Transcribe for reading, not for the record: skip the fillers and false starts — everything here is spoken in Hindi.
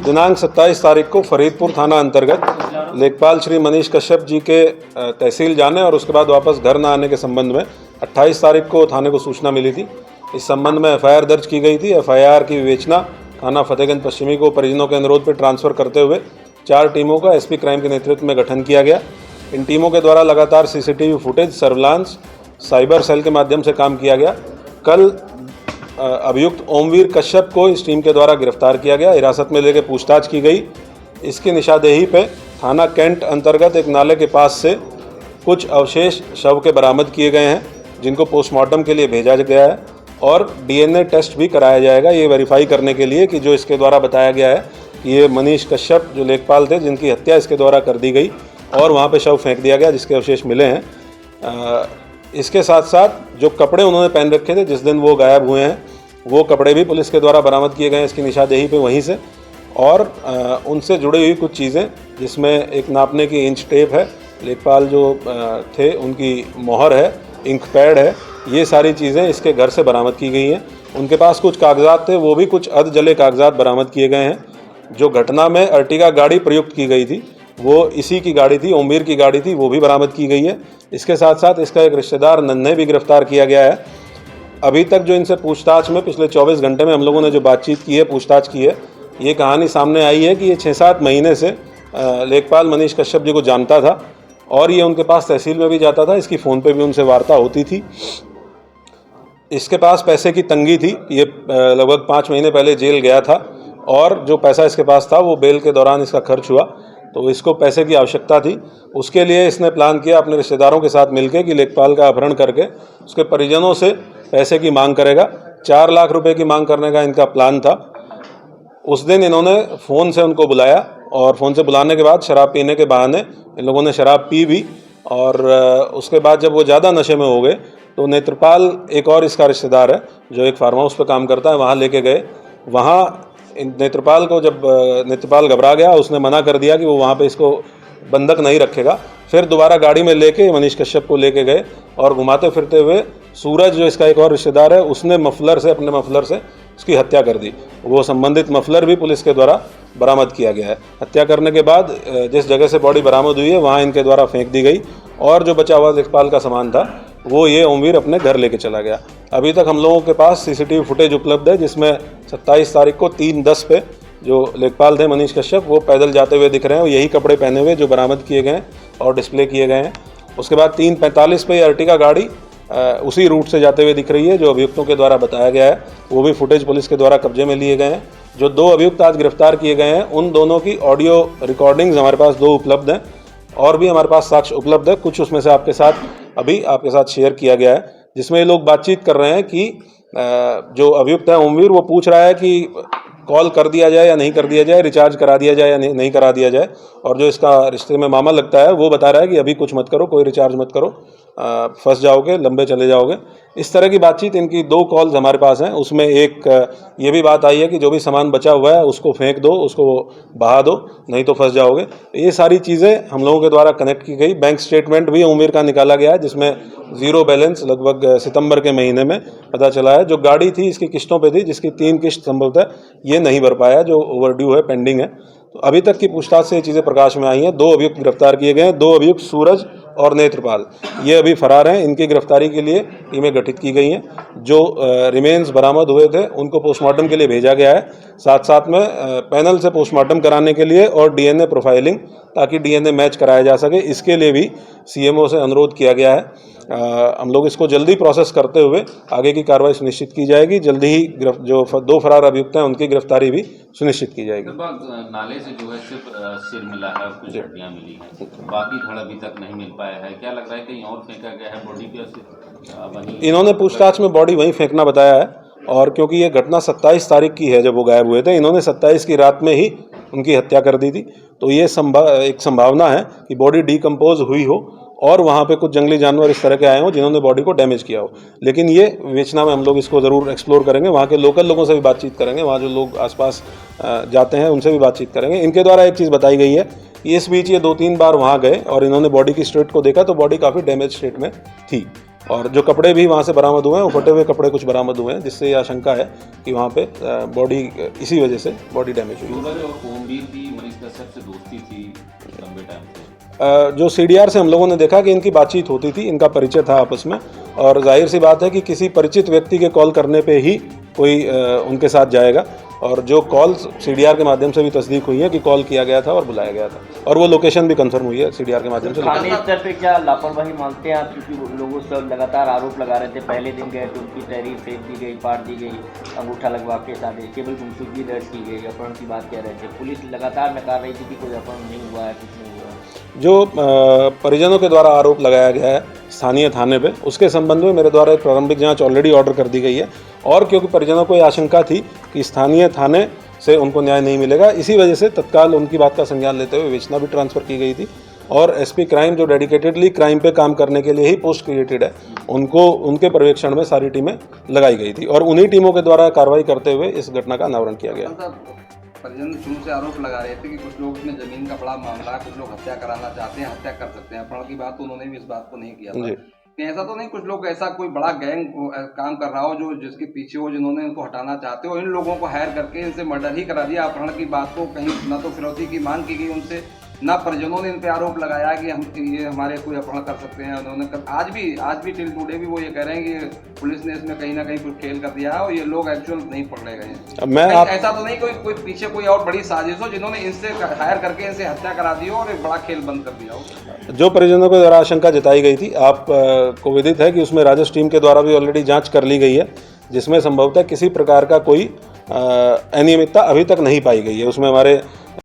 दिनांक 27 तारीख को फरीदपुर थाना अंतर्गत लेखपाल श्री मनीष कश्यप जी के तहसील जाने और उसके बाद वापस घर न आने के संबंध में 28 तारीख को थाने को सूचना मिली थी। इस संबंध में एफआईआर दर्ज की गई थी। एफआईआर की विवेचना थाना फतेहगंज पश्चिमी को परिजनों के अनुरोध पर ट्रांसफर करते हुए 4 टीमों का एसपी क्राइम के नेतृत्व में गठन किया गया। इन टीमों के द्वारा लगातार CCTV footage, surveillance, cyber cell के माध्यम से काम किया गया। कल अभियुक्त ओमवीर कश्यप को इस टीम के द्वारा गिरफ्तार किया गया, हिरासत में लेकर पूछताछ की गई। इसकी निशानदेही पे थाना कैंट अंतर्गत एक नाले के पास से कुछ अवशेष शव के बरामद किए गए हैं, जिनको पोस्टमार्टम के लिए भेजा गया है और डीएनए टेस्ट भी कराया जाएगा, ये वेरीफाई करने के लिए कि जो इसके द्वारा बताया गया है कि ये मनीष कश्यप जो लेखपाल थे जिनकी हत्या इसके द्वारा कर दी गई और वहाँ पे शव फेंक दिया गया जिसके अवशेष मिले हैं। इसके साथ साथ जो कपड़े उन्होंने पहन रखे थे जिस दिन वो गायब हुए हैं, वो कपड़े भी पुलिस के द्वारा बरामद किए गए हैं इसकी निशानदेही पे वहीं से, और उनसे जुड़ी हुई कुछ चीज़ें जिसमें एक नापने की इंच टेप है, लेखपाल जो थे उनकी मोहर है, इंक पैड है, ये सारी चीज़ें इसके घर से बरामद की गई हैं। उनके पास कुछ कागजात थे, वो भी कुछ अधजले कागजात बरामद किए गए हैं। जो घटना में अर्टिगा गाड़ी प्रयुक्त की गई थी वो इसी की गाड़ी थी, ओमवीर की गाड़ी थी, वो भी बरामद की गई है। इसके साथ साथ इसका एक रिश्तेदार नन्हे भी गिरफ्तार किया गया है। अभी तक जो इनसे पूछताछ में पिछले 24 घंटे में हम लोगों ने जो बातचीत की है, पूछताछ की है, ये कहानी सामने आई है कि ये 6-7 महीने से लेखपाल मनीष कश्यप जी को जानता था और ये उनके पास तहसील में भी जाता था, इसकी फ़ोन पे भी उनसे वार्ता होती थी। इसके पास पैसे की तंगी थी, ये लगभग 5 महीने पहले जेल गया था और जो पैसा इसके पास था वो बेल के दौरान इसका खर्च हुआ, तो इसको पैसे की आवश्यकता थी। उसके लिए इसने प्लान किया अपने रिश्तेदारों के साथ मिलकर कि लेखपाल का अपहरण करके उसके परिजनों से पैसे की मांग करेगा। 4 लाख रुपए की मांग करने का इनका प्लान था। उस दिन इन्होंने फ़ोन से उनको बुलाया और फ़ोन से बुलाने के बाद शराब पीने के बहाने इन लोगों ने शराब पी भी, और उसके बाद जब वो ज़्यादा नशे में हो गए तो नेत्रपाल, एक और इसका रिश्तेदार है जो एक फार्म हाउस पर काम करता है, वहाँ लेके गए। वहाँ नेत्रपाल को जब नेत्रपाल घबरा गया, उसने मना कर दिया कि वो वहाँ पे इसको बंधक नहीं रखेगा। फिर दोबारा गाड़ी में लेके मनीष कश्यप को लेके गए और घुमाते फिरते हुए सूरज जो इसका एक और रिश्तेदार है उसने अपने मफलर से उसकी हत्या कर दी। वो संबंधित मफलर भी पुलिस के द्वारा बरामद किया गया है। हत्या करने के बाद जिस जगह से बॉडी बरामद हुई है वहाँ इनके द्वारा फेंक दी गई और जो बचा हुआ लेखपाल का सामान था वो ये ओमवीर अपने घर लेके चला गया। अभी तक हम लोगों के पास सीसीटीवी फुटेज उपलब्ध है जिसमें 27 तारीख को 3:10 पे जो लेखपाल थे मनीष कश्यप वो पैदल जाते हुए दिख रहे हैं, यही कपड़े पहने हुए जो बरामद किए गए हैं और डिस्प्ले किए गए हैं। उसके बाद 3:45 पे अर्टिगा गाड़ी उसी रूट से जाते हुए दिख रही है जो अभियुक्तों के द्वारा बताया गया है, वो भी फुटेज पुलिस के द्वारा कब्जे में लिए गए हैं। जो 2 अभियुक्त आज गिरफ्तार किए गए हैं उन दोनों की ऑडियो रिकॉर्डिंग्स हमारे पास 2 उपलब्ध हैं और भी हमारे पास साक्ष्य उपलब्ध है। कुछ उसमें से आपके साथ शेयर किया गया है, जिसमें ये लोग बातचीत कर रहे हैं कि जो अभियुक्त है ओमवीर वो पूछ रहा है कि कॉल कर दिया जाए या नहीं कर दिया जाए, रिचार्ज करा दिया जाए या नहीं करा दिया जाए, और जो इसका रिश्ते में मामा लगता है वो बता रहा है कि अभी कुछ मत करो, कोई रिचार्ज मत करो, फंस जाओगे, लंबे चले जाओगे। इस तरह की बातचीत, इनकी 2 कॉल्स हमारे पास हैं। उसमें एक ये भी बात आई है कि जो भी सामान बचा हुआ है उसको फेंक दो, उसको बहा दो, नहीं तो फंस जाओगे। ये सारी चीज़ें हम लोगों के द्वारा कनेक्ट की गई। बैंक स्टेटमेंट भी ओमवीर का निकाला गया है जिसमें 0 बैलेंस लगभग सितंबर के महीने में पता चला है। जो गाड़ी थी इसकी किस्तों पे थी, जिसकी 3 किस्त संभवतः ये नहीं भर पाया, जो ओवरड्यू है, पेंडिंग है। तो अभी तक की पूछताछ से ये चीज़ें प्रकाश में आई हैं। 2 अभियुक्त गिरफ्तार किए गए हैं। 2 अभियुक्त सूरज और नेत्रपाल ये अभी फरार हैं। इनकी गिरफ्तारी के लिए टीमें गठित की गई हैं। जो रिमेन्स बरामद हुए थे उनको पोस्टमार्टम के लिए भेजा गया है, साथ साथ में पैनल से पोस्टमार्टम कराने के लिए और डीएनए प्रोफाइलिंग, ताकि डीएनए मैच कराया जा सके, इसके लिए भी सीएमओ से अनुरोध किया गया है। हम लोग इसको जल्दी प्रोसेस करते हुए आगे की कार्रवाई सुनिश्चित की जाएगी। जल्दी ही जो 2 फरार अभियुक्त हैं उनकी गिरफ्तारी भी सुनिश्चित की जाएगी। नाले से जो है सिर्फ सिर मिला है, कुछ हड्डियां मिली हैं, बाकी धड़ अभी तक नहीं मिल पाया है। क्या लग रहा है कहीं और फेंका गया है बॉडी पे? इन्होंने पूछताछ में बॉडी वहीं फेंकना बताया है, और क्योंकि ये घटना 27 तारीख की है जब वो गायब हुए थे, इन्होंने 27 की रात में ही उनकी हत्या कर दी थी। तो ये एक संभावना है कि बॉडी डिकम्पोज हुई हो और वहाँ पे कुछ जंगली जानवर इस तरह के आए हों जिन्होंने बॉडी को डैमेज किया हो। लेकिन ये विवेचना में हम लोग इसको ज़रूर एक्सप्लोर करेंगे, वहाँ के लोकल लोगों से भी बातचीत करेंगे, वहाँ जो लोग आसपास जाते हैं उनसे भी बातचीत करेंगे। इनके द्वारा एक चीज़ बताई गई है कि इस बीच ये 2-3 बार वहाँ गए और इन्होंने बॉडी की स्टेट को देखा तो बॉडी काफ़ी डैमेज स्टेट में थी। और जो कपड़े भी वहाँ से बरामद हुए हैं वो फटे हुए कपड़े कुछ बरामद हुए हैं, जिससे ये आशंका है कि वहाँ पे बॉडी इसी वजह से बॉडी डैमेज हुई। सूरज और ओमवीर की मनीष कश्यप से दोस्ती थी लंबे टाइम से। जो CDR से हम लोगों ने देखा कि इनकी बातचीत होती थी, इनका परिचय था आपस में, और जाहिर सी बात है कि किसी परिचित व्यक्ति के कॉल करने पे ही कोई उनके साथ जाएगा, और जो कॉल CDR के माध्यम से भी तस्दीक हुई है कि कॉल किया गया था और बुलाया गया था, और वो लोकेशन भी कंफर्म हुई है CDR के माध्यम से। थाने स्तर पे क्या लापरवाही मानते हैं आप, क्योंकि लोगों से लगातार आरोप लगा रहे थे, पहले दिन गए तो उनकी तहरीर फेंक दी गई, पाट दी गई, अंगूठा लगवा के साथ केवल गुमशुदगी दर्ज की गई, अपहरण की बात कह रहे थे, पुलिस लगातार नकार रही थी कि कोई अपहरण नहीं हुआ है, कुछ नहीं हुआ। जो परिजनों के द्वारा आरोप लगाया गया है स्थानीय थाने पे, उसके संबंध में मेरे द्वारा एक प्रारंभिक जांच ऑलरेडी ऑर्डर कर दी गई है, और क्योंकि परिजनों को ये आशंका थी कि स्थानीय थाने से उनको न्याय नहीं मिलेगा, इसी वजह से तत्काल उनकी बात का संज्ञान लेते हुए विवेचना भी ट्रांसफ़र की गई थी, और SP क्राइम जो डेडिकेटेडली क्राइम पे काम करने के लिए ही पोस्ट क्रिएटेड है, उनको उनके पर्यवेक्षण में सारी टीमें लगाई गई थी, और उन्हीं टीमों के द्वारा कार्रवाई करते हुए इस घटना का अनावरण किया गया। परिजन शुरू से आरोप लगा रहे थे कि कुछ लोग इसमें जमीन का बड़ा मामला है, कुछ लोग हत्या कराना चाहते हैं, हत्या कर सकते हैं, अपहरण की बात तो उन्होंने भी इस बात को नहीं किया था। कि ऐसा तो नहीं कुछ लोग ऐसा कोई बड़ा गैंग काम कर रहा हो जो जिसके पीछे हो, जिन्होंने इनको हटाना चाहते हो, इन लोगों को हायर करके इनसे मर्डर ही करा दिया। अपहरण की बात तो कहीं ना तो फिरौती की मांग की गई उनसे, ना परिजनों ने इन पे आरोप लगाया कि हम ये हमारे कोई अपहरण कर सकते हैं। उन्होंने आज भी टिल टुडे भी वो ये कह रहे हैं कि पुलिस ने इसमें कहीं ना कहीं कुछ खेल कर दिया है, और ये लोग एक्चुअल नहीं पकड़े गए हैं। ऐसा तो नहीं कोई पीछे कोई और बड़ी साजिश हो जिन्होंने इनसे हायर करके इनसे हत्या करा दी हो और एक बड़ा खेल बंद कर दिया हो। जो परिजनों के द्वारा आशंका जताई गई थी, आप को विदित है कि उसमें राजस्व टीम के द्वारा भी ऑलरेडी जांच कर ली गई है, जिसमें संभवतः किसी प्रकार का कोई अनियमितता अभी तक नहीं पाई गई है। उसमें हमारे